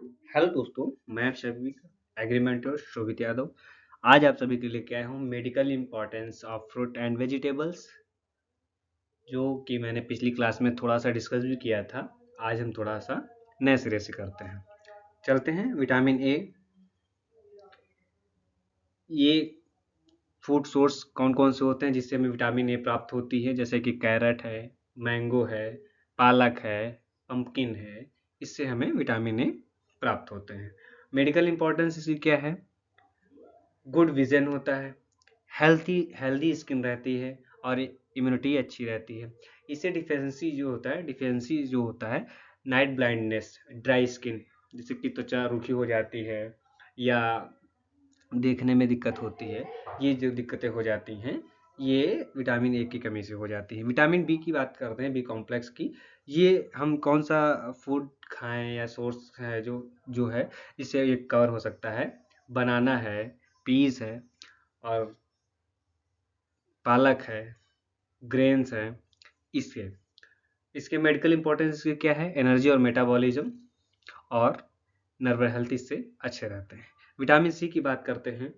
Hello दोस्तों, मैं सभी एग्रीमेंटर शोभित यादव। आज आप सभी के लिए क्या हूँ medical importance of fruit and vegetables, जो कि मैंने पिछली क्लास में थोड़ा सा डिस्कस भी किया था। आज हम थोड़ा सा नए सिरे से करते हैं। चलते हैं। विटामिन ए, ये फूड सोर्स कौन कौन से होते हैं जिससे हमें विटामिन ए प्राप्त होती है, जैसे कि कैरेट है, मैंगो है, पालक है, पंपकिन है। इससे हमें विटामिन ए प्राप्त होते हैं। मेडिकल इंपॉर्टेंस इसकी क्या है? गुड विजन होता है, हेल्थी हेल्दी स्किन रहती है और इम्यूनिटी अच्छी रहती है। इससे डिफेंसी जो होता है नाइट ब्लाइंडनेस, ड्राई स्किन, जैसे कि त्वचा रूखी हो जाती है या देखने में दिक्कत होती है, ये जो दिक्कतें हो जाती हैं ये विटामिन ए की कमी से हो जाती है। विटामिन बी की बात करते हैं, बी कॉम्प्लेक्स की। ये हम कौन सा फूड खाएं या सोर्स है जो जो है इससे ये कवर हो सकता है? बनाना है, पीस है, और पालक है, ग्रेन्स है। इसके इसके मेडिकल इंपॉर्टेंस क्या है? एनर्जी और मेटाबॉलिज्म और नर्वस हेल्थ इससे अच्छे रहते हैं। विटामिन सी की बात करते हैं,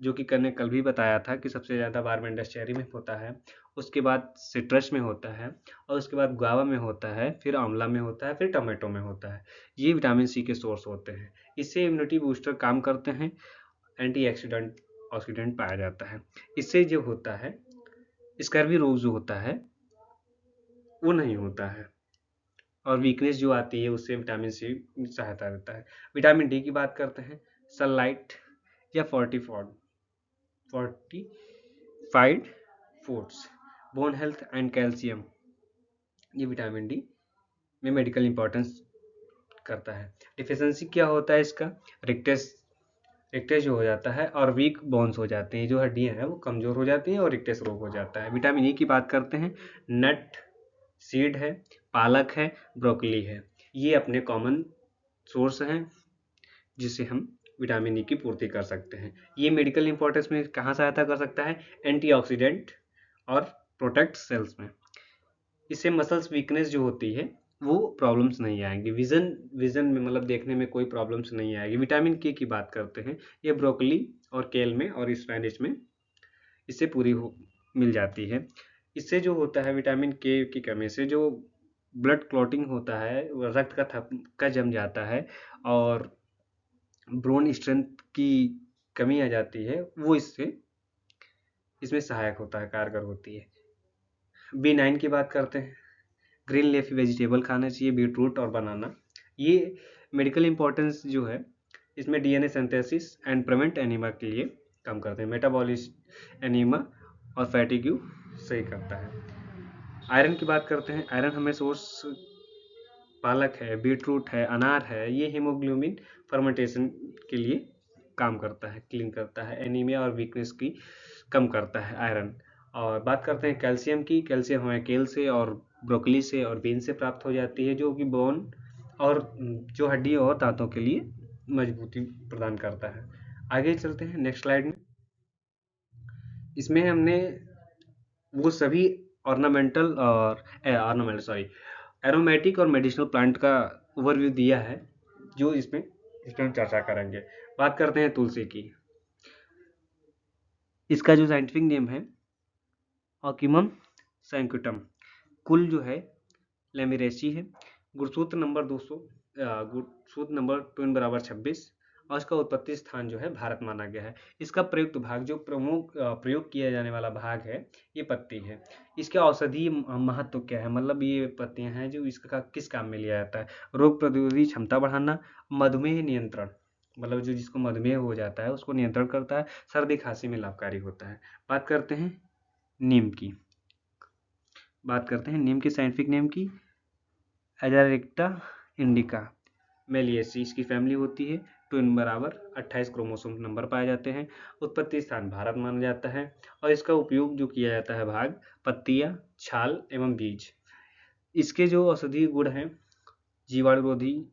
जो कि करने कल भी बताया था कि सबसे ज़्यादा बारबेंडस चेरी में होता है, उसके बाद सिट्रस में होता है, और उसके बाद गुआवा में होता है, फिर आंवला में होता है, फिर टमाटो में होता है। ये विटामिन सी के सोर्स होते हैं। इससे इम्यूनिटी बूस्टर काम करते हैं, एंटीऑक्सीडेंट ऑक्सीडेंट पाया जाता है। इससे जो होता है स्कर्वी रोग जो होता है वो नहीं होता है, और वीकनेस जो आती है उससे विटामिन सी सहायता देता है। विटामिन डी की बात करते हैं, सनलाइट या fortified foods, bone health and calcium, ये विटामिन डी में मेडिकल इंपॉर्टेंस करता है। डिफिशियंसी क्या होता है इसका? रिक्टेस रिक्टेस जो हो जाता है और वीक बोन्स हो जाते हैं, जो हड्डियां हैं वो कमजोर हो जाती हैं और रिक्टेस रोग हो जाता है। विटामिन ई की बात करते हैं, नट सीड है, पालक है, ब्रोकली है, ये अपने कॉमन सोर्स हैं जिससे हम विटामिन ई की पूर्ति कर सकते हैं। ये मेडिकल इंपॉर्टेंस में कहाँ सहायता कर सकता है? एंटीऑक्सीडेंट और प्रोटेक्ट सेल्स में। इससे मसल्स वीकनेस जो होती है वो प्रॉब्लम्स नहीं आएंगी। विजन विजन में मतलब देखने में कोई प्रॉब्लम्स नहीं आएगी। विटामिन के की बात करते हैं, ये ब्रोकली और केल में और स्पेनिश में इससे पूरी हो मिल जाती है। इससे जो होता है विटामिन के की कमी से जो ब्लड क्लॉटिंग होता है, वो रक्त का थक्का जम जाता है और ब्रोन स्ट्रेंथ की कमी आ जाती है, वो इसमें सहायक होता है, कारगर होती है। B9 की बात करते हैं, ग्रीन लीफी वेजिटेबल खाना चाहिए, बीटरूट और बनाना। ये मेडिकल इंपॉर्टेंस जो है इसमें DNA synthesis and prevent anaemia के लिए काम करते हैं। मेटाबॉलिक एनीमिया और फैटिग्यू सही करता है। आयरन की बात करते हैं, आयरन हमें सोर्स पालक है, बीटरूट है, अनार है, ये हीमोग्लोबिन फर्मेंटेशन के लिए काम करता है, क्लीन करता है, एनीमिया और वीकनेस की कम करता है आयरन। और बात करते हैं कैल्शियम की। कैल्शियम हमें केल से और ब्रोकली से और बीन से प्राप्त हो जाती है, जो कि बोन और जो हड्डी और दांतों के लिए मजबूती प्रदान करता है। आगे चलते हैं नेक्स्ट स्लाइड में। इसमें हमने वो सभी ऑर्नामेंटल और ऑर्नामेंटल सॉरी एरोमेटिक और मेडिसिनल प्लांट का ओवरव्यू दिया है, जो इसमें हम चर्चा करेंगे। बात करते हैं तुलसी की। इसका जो साइंटिफिक नेम है ऑक्यूमम सैंक्विटम, कुल जो है लेमिरेसी है, गुणसूत्र नंबर 200, गुणसूत्र नंबर 2 = 26, और इसका उत्पत्ति स्थान जो है भारत माना गया है। इसका प्रयुक्त भाग जो प्रमुख प्रयोग किया जाने वाला भाग है ये पत्ती है। इसके औषधीय महत्व क्या है? मतलब ये पत्तियां हैं जो इसका किस काम में लिया जाता है? रोग प्रतिरोधी क्षमता बढ़ाना, मधुमेह नियंत्रण, मतलब जो जिसको मधुमेह हो जाता है उसको नियंत्रण करता है, सर्दी खांसी में लाभकारी होता है। बात करते हैं नीम की। साइंटिफिक नेम की एजारिक्टा इंडिका मेलिएसी इसकी फैमिली होती है। ट्विन बराबर 28 क्रोमोसोम नंबर पाए जाते हैं। उत्पत्ति स्थान भारत माना जाता है, और इसका उपयोग जो किया जाता है भाग पत्तियां, छाल एवं बीज। इसके जो औषधीय गुण हैं, जीवाणुरोधी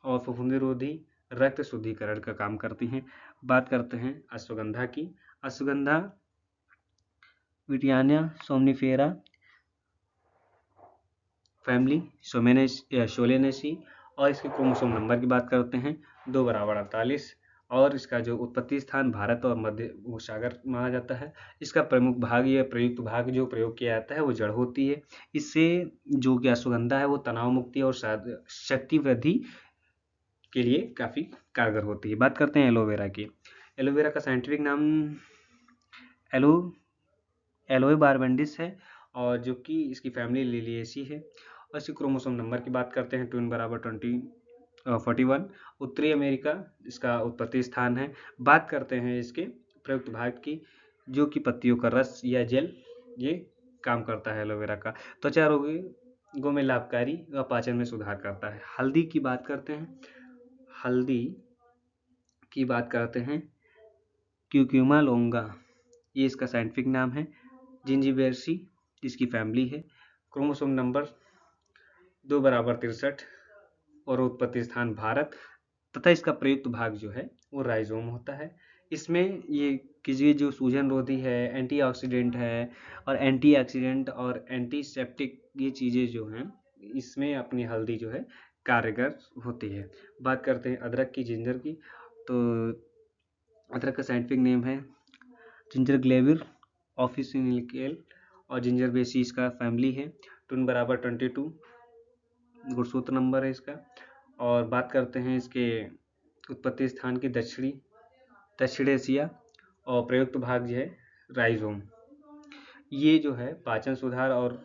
और फफूंदी रक्त शुद्धिकरण का काम करती हैं। बात करते हैं अश्वगंधा की। अश्वगंधा विटियानिया सोमनिफेरा फैमिली, सोलेनेसी, और इसके क्रोमोसोम नंबर की बात करते हैं 2 = 48, और इसका जो उत्पत्ति स्थान भारत और मध्य सागर माना जाता है। इसका प्रमुख भाग या प्रयुक्त भाग जो प्रयोग किया जाता है वो जड़ होती है। इससे जो कि अश्वगंधा है वो तनाव मुक्ति और शक्ति वृद्धि के लिए काफ़ी कारगर होती है। बात करते हैं एलोवेरा की। एलोवेरा का साइंटिफिक नाम एलोए बारबेंडिस है, और जो कि इसकी फैमिली लिलिएसी है। और इसके क्रोमोसोम नंबर की बात करते हैं 2 = 41। उत्तरी अमेरिका इसका उत्पत्ति स्थान है। बात करते हैं इसके प्रयुक्त भाग की, जो कि पत्तियों का रस या जेल ये काम करता है एलोवेरा का। त्वचा रोगों में लाभकारी व पाचन में सुधार करता है। हल्दी की बात करते हैं क्यूक्यूमा लोंगा, ये इसका साइंटिफिक नाम है। जिंजिबेरेसी इसकी फैमिली है। क्रोमोसोम नंबर 2 = 63 और उत्पत्ति स्थान भारत, तथा इसका प्रयुक्त भाग जो है वो राइजोम होता है। इसमें ये किसी जो सूजन रोधी है, एंटीऑक्सीडेंट है, और एंटीऑक्सीडेंट और एंटीसेप्टिक ये चीज़ें जो हैं इसमें अपनी हल्दी जो है कारगर होती है। बात करते हैं अदरक की, जिंजर की। तो अदरक का साइंटिफिक नेम है जिंजर ग्लेविर ऑफिसिनिकल, और जिंजर बेसी इसका फैमिली है। 2 = 22 गुणसूत्र नंबर है इसका। और बात करते हैं इसके उत्पत्ति स्थान की, दक्षिण एशिया, और प्रयुक्त भाग जो है राइजोम। ये जो है पाचन सुधार और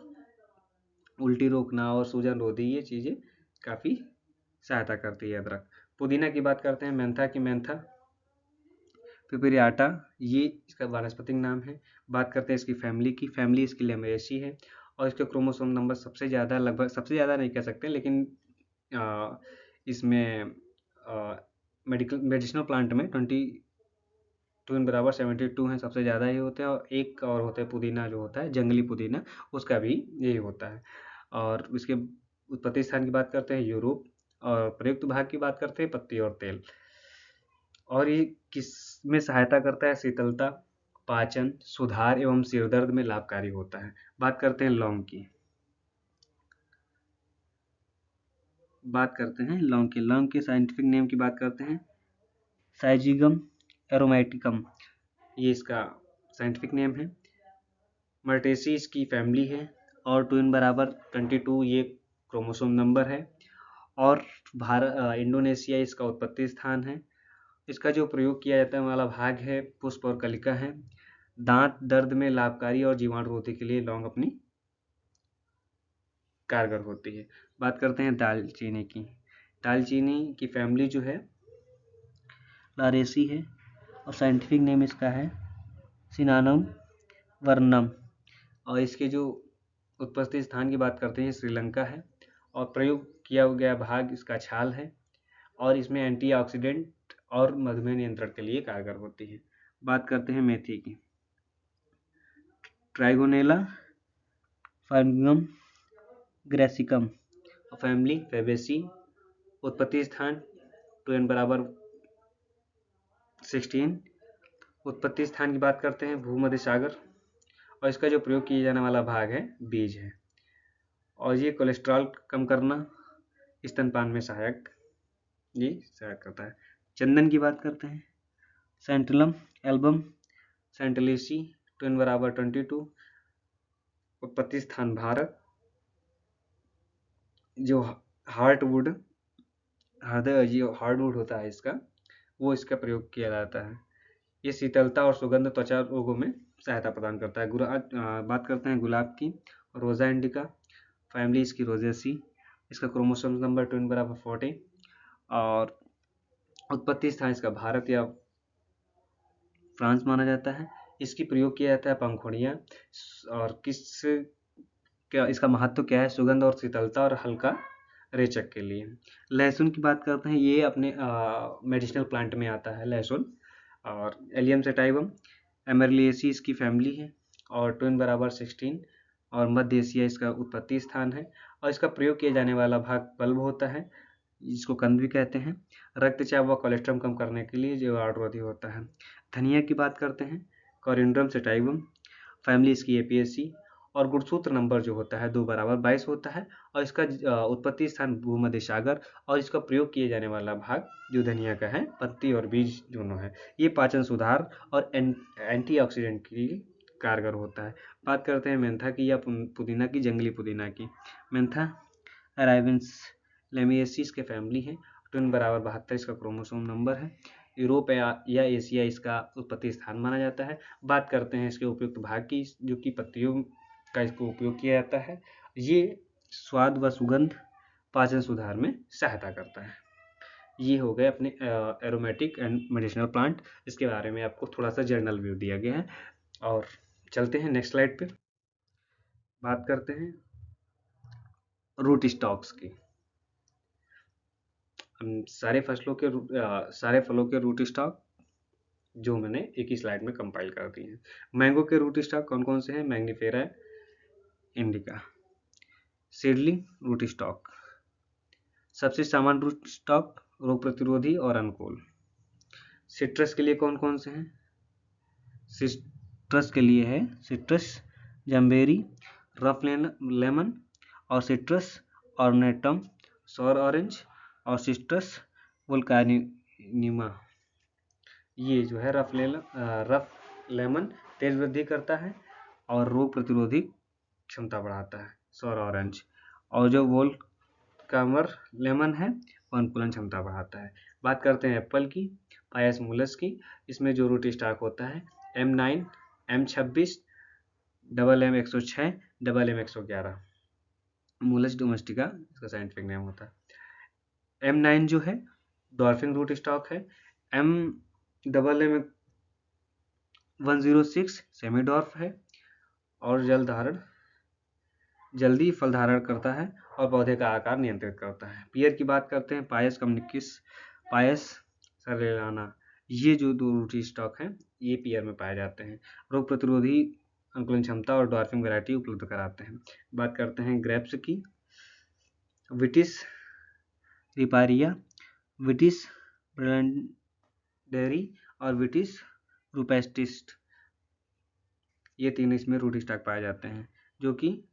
उल्टी रोकना और सूजन रोधी ये चीज़ें काफ़ी सहायता करती है अदरक। पुदीना की बात करते हैं, मेंथा पिपरियाटा, ये इसका वानस्पतिक नाम है। बात करते हैं इसकी फैमिली इसकी लेमुएसी है, और इसके क्रोमोसोम नंबर सबसे ज़्यादा, लगभग सबसे ज़्यादा नहीं कह सकते, लेकिन इसमें मेडिसिनल प्लांट में 2 = 72 हैं, सबसे ज़्यादा ही होते हैं। और एक और होता है पुदीना, जो होता है जंगली पुदीना, उसका भी यही होता है। और इसके उत्पत्ति स्थान की बात करते हैं यूरोप, और प्रयुक्त भाग की बात करते हैं पत्ती और तेल। और ये किस में सहायता करता है? शीतलता, पाचन, सुधार एवं सिरदर्द में लाभकारी होता है। बात करते हैं लौंग की। लौंग के साइंटिफिक नेम की बात करते हैं साइजिगम एरोमेटिकम, ये इसका साइंटिफिक नेम है। मर्टेसी इसकी फैमिली है, और 2 = 22 ये क्रोमोसोम नंबर है। और इंडोनेशिया इसका उत्पत्ति स्थान है। इसका जो प्रयोग किया जाता है वाला भाग है पुष्प और कलिका है। दांत दर्द में लाभकारी और जीवाणु रोधी के लिए लौंग अपनी कारगर होती है। बात करते हैं दालचीनी की। दालचीनी की फैमिली जो है लारेसी है, और साइंटिफिक नेम इसका है सिनामम वर्नम। और इसके जो उत्पत्ति स्थान की बात करते हैं श्रीलंका है, और प्रयोग किया गया भाग इसका छाल है, और इसमें एंटीऑक्सीडेंट और मधुमेह नियंत्रण के लिए कारगर होती है। बात करते हैं मेथी की। ट्राइगोनेला फार्मिगम ग्रेसिकम, फैमिली फेबेसी, उत्पत्ति स्थान 2 = 16। उत्पत्ति स्थान की बात करते हैं भूमध्य सागर, और इसका जो प्रयोग किया जाने वाला भाग है बीज है। और ये कोलेस्ट्रॉल कम करना, स्तनपान में सहायक करता है। चंदन की बात करते हैं सेंट्रलम एल्बम सेंटलेसी, 2 = 22। उत्पत्ति स्थान भारत। जो हार्डवुड होता है इसका, वो इसका प्रयोग किया जाता है। ये शीतलता और सुगंध त्वचा रोगों में सहायता प्रदान करता है। बात करते हैं गुलाब की। रोजा इंडिका, फैमिली इसकी रोजेसी, इसका क्रोमोसोम नंबर 2 = 40, और उत्पत्ति स्थान इसका भारत या फ्रांस माना जाता है। इसकी प्रयोग किया जाता है पंखुड़ियाँ, और इसका महत्व क्या है? सुगंध और शीतलता और हल्का रेचक के लिए। लहसुन की बात करते हैं, ये अपने मेडिसिनल प्लांट में आता है लहसुन, और एलियम सेटाइवम एमरलिएसी इसकी फैमिली है, और 2 = 16, और मध्य एशिया इसका उत्पत्ति स्थान है। और इसका प्रयोग किया जाने वाला भाग बल्ब होता है, जिसको कंद भी कहते हैं। रक्तचाप व कोलेस्ट्रॉल कम करने के लिए जीवाणुरोधी होता है। धनिया की बात करते हैं कोरिएंड्रम सेटाइवम, फैमिली इसकी एपिएसी, और गुणसूत्र नंबर जो होता है 2 बराबर 22 होता है और इसका उत्पत्ति स्थान भूमध्य सागर और इसका प्रयोग किए जाने वाला भाग जो धनिया का है, पत्ती और बीज दोनों है। ये पाचन सुधार और एंटीऑक्सीडेंट के लिए कारगर होता है। बात करते हैं मेंथा की या पुदीना की, जंगली पुदीना की। मेंथा अराइवेंस लेमिएसिस के फैमिली है। ट्विन बराबर 72 इसका क्रोमोसोम नंबर है। यूरोप या एशिया इसका उत्पत्ति स्थान माना जाता है। बात करते हैं इसके उपयुक्त भाग की, जो कि पत्तियों का इसको उपयोग किया जाता है। ये स्वाद व सुगंध पाचन सुधार में सहायता करता है। ये हो गए अपने एरोमेटिक एंड मेडिसिनल प्लांट। इसके बारे में आपको थोड़ा सा जर्नल व्यू दिया गया है। और चलते हैं नेक्स्ट स्लाइड पे। बात करते हैं रूट स्टॉक्स की। सारे फलों के रूट स्टॉक जो मैंने एक ही स्लाइड में कंपाइल कर दिए हैं। मैंगो के रूट स्टॉक कौन कौन से हैं? Mangifera indica. Seedling root stock. सबसे सामान्य रूट स्टॉक रोग प्रतिरोधी और अनुकूल। सिट्रस के लिए कौन कौन से हैं? सिट्रस के लिए है सिट्रस जम्बेरी, रफ लेमन और सिट्रस ऑर्नेटम सौर ऑरेंज और सिट्रस वोल्कानिमा। ये जो है रफ लेमन तेज वृद्धि करता है और रोग प्रतिरोधी क्षमता बढ़ाता है, सौर ऑरेंज। और जो वोल्कामर लेमन है वो अनुकूलन क्षमता बढ़ाता है। बात करते हैं एप्पल की, पायस मुलस की। इसमें जो रूट स्टॉक होता है M9, M26, MM106, MM111। Malus domestica इसका साइंटिफिक नेम होता है। M9 जो है डॉल्फिन रूट स्टॉक है। MM106 सेमीडॉर्फ है और जल्दी फल धारण करता है और पौधे का आकार नियंत्रित करता है। पियर की बात करते हैं, पायस कम्युनिकिस, पायस सरेलाना। ये जो दो रूट स्टॉक हैं ये पियर में पाए जाते हैं। रोग प्रतिरोधी अनुकूलन क्षमता और डॉर्फिंग वैरायटी उपलब्ध कराते हैं। बात करते हैं ग्रेप्स की, विटिस रिपारिया, विटिस ब्रिलियंडेरी और विटिस रूपेस्टिस्ट। ये तीन इसमें रूट स्टॉक पाए जाते हैं, जो कि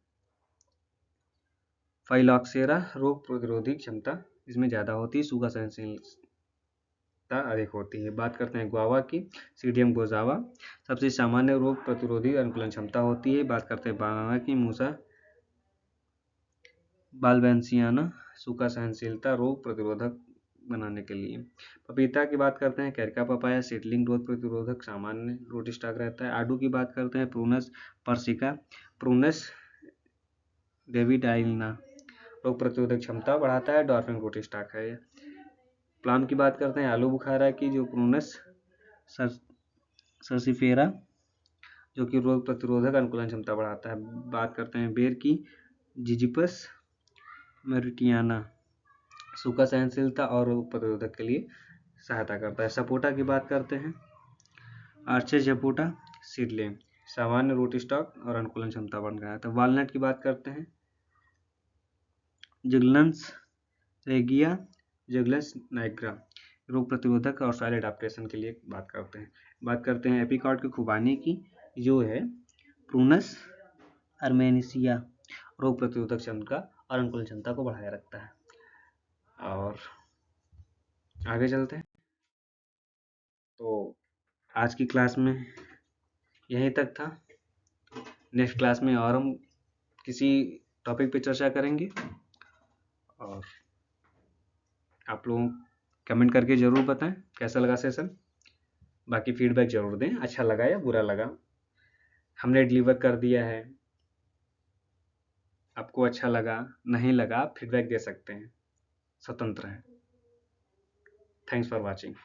फाइलॉक्सेरा रोग प्रतिरोधी क्षमता इसमें ज़्यादा होती है, सूखा सहनशीलता अधिक होती है। बात करते हैं गुआवा की, सीडियम गोजावा। सबसे सामान्य रोग प्रतिरोधी अनुकूलन क्षमता होती है। बात करते हैं बनाना की, मूसा बाल्बेंसियाना, सूखा सहनशीलता रोग प्रतिरोधक बनाने के लिए। पपीता की बात करते हैं, कैरिका पपाया, सीडलिंग रोग प्रतिरोधक सामान्य रूट स्टॉक रहता है। आडू की बात करते हैं, प्रूनस पर्सिका, प्रूनस डेविडाइना, रोग प्रतिरोधक क्षमता बढ़ाता है, डॉर्फिन रूट स्टॉक है। प्लाम की बात करते हैं, आलू बुखारा की, जो प्रूनस सर्सिफेरा, जो कि रोग प्रतिरोधक अनुकूलन क्षमता बढ़ाता है। बात करते हैं बेर की, जिजिपस मेरिटियाना, सूखा सहनशीलता और रोग प्रतिरोधक के लिए सहायता करता है। सपोटा की बात करते हैं, आर्चेज सपोटा सीडलिंग, सामान्य रूट स्टॉक और अनुकूलन क्षमता बढ़ गया है। तो वालनट की बात करते हैं, जुगलन्स रेगिया, जुगलन्स नाइग्रा, रोग प्रतिरोधक और सॉइल एडाप्टेशन के लिए बात करते हैं। बात करते हैं एपिकॉट की, खुबानी की, जो है प्रूनस अर्मेनिसिया, रोग प्रतिरोधक क्षमता और अनुकूलन क्षमता को बढ़ाए रखता है। और आगे चलते हैं। तो आज की क्लास में यहीं तक था। नेक्स्ट क्लास में और हम किसी टॉपिक पे चर्चा करेंगे और आप लोग कमेंट करके ज़रूर बताएं कैसा लगा सेशन। बाकी फीडबैक ज़रूर दें, अच्छा लगा या बुरा लगा। हमने डिलीवर कर दिया है, आपको अच्छा लगा नहीं लगा आप फीडबैक दे सकते हैं, स्वतंत्र हैं। Thanks for watching.